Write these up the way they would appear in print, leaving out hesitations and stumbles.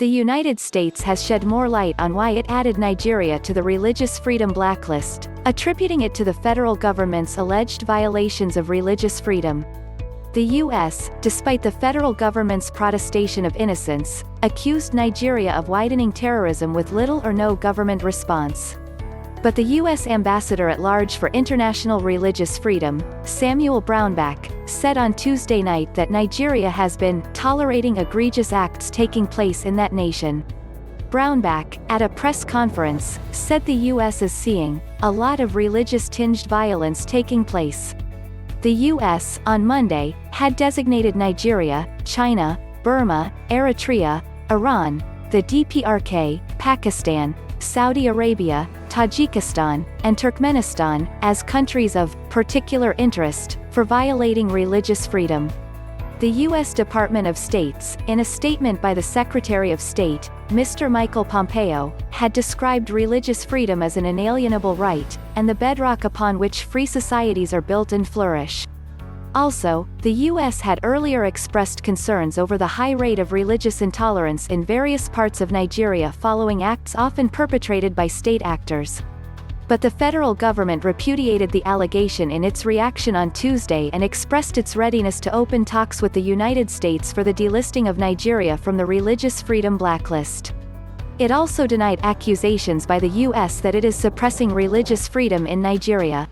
The United States has shed more light on why it added Nigeria to the religious freedom blacklist, attributing it to the federal government's alleged violations of religious freedom. The U.S., despite the federal government's protestation of innocence, accused Nigeria of widening terrorism with little or no government response. But the U.S. Ambassador-at-Large for International Religious Freedom, Samuel Brownback, said on Tuesday night that Nigeria has been tolerating egregious acts taking place in that nation. Brownback, at a press conference, said the U.S. is seeing a lot of religious-tinged violence taking place. The U.S., on Monday, had designated Nigeria, China, Burma, Eritrea, Iran, the DPRK, Pakistan, Saudi Arabia, Tajikistan, and Turkmenistan as countries of particular interest for violating religious freedom. The U.S. Department of State, in a statement by the Secretary of State, Mr. Michael Pompeo, had described religious freedom as an inalienable right, and the bedrock upon which free societies are built and flourish. Also, the U.S. had earlier expressed concerns over the high rate of religious intolerance in various parts of Nigeria following acts often perpetrated by state actors. But the federal government repudiated the allegation in its reaction on Tuesday and expressed its readiness to open talks with the United States for the delisting of Nigeria from the religious freedom blacklist. It also denied accusations by the U.S. that it is suppressing religious freedom in Nigeria.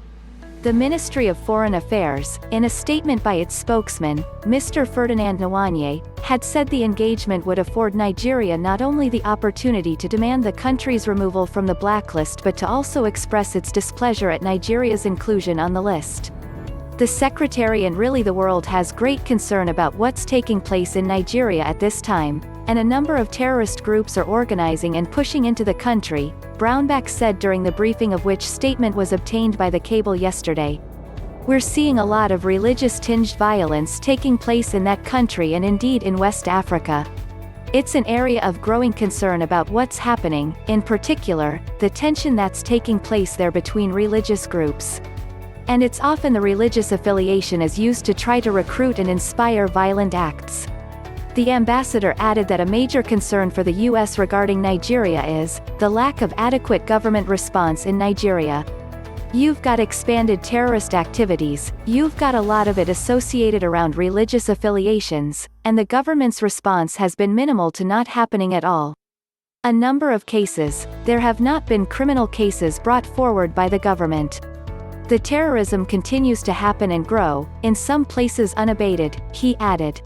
The Ministry of Foreign Affairs, in a statement by its spokesman, Mr. Ferdinand Nwanye, had said the engagement would afford Nigeria not only the opportunity to demand the country's removal from the blacklist but to also express its displeasure at Nigeria's inclusion on the list. The Secretary and really the world has great concern about what's taking place in Nigeria at this time, and a number of terrorist groups are organizing and pushing into the country, Brownback said during the briefing of which statement was obtained by the cable yesterday. We're seeing a lot of religious-tinged violence taking place in that country and indeed in West Africa. It's an area of growing concern about what's happening, in particular, the tension that's taking place there between religious groups. And it's often the religious affiliation is used to try to recruit and inspire violent acts. The ambassador added that a major concern for the U.S. regarding Nigeria is the lack of adequate government response in Nigeria. You've got expanded terrorist activities, you've got a lot of it associated around religious affiliations, and the government's response has been minimal to not happening at all. A number of cases, there have not been criminal cases brought forward by the government. The terrorism continues to happen and grow, in some places unabated, he added.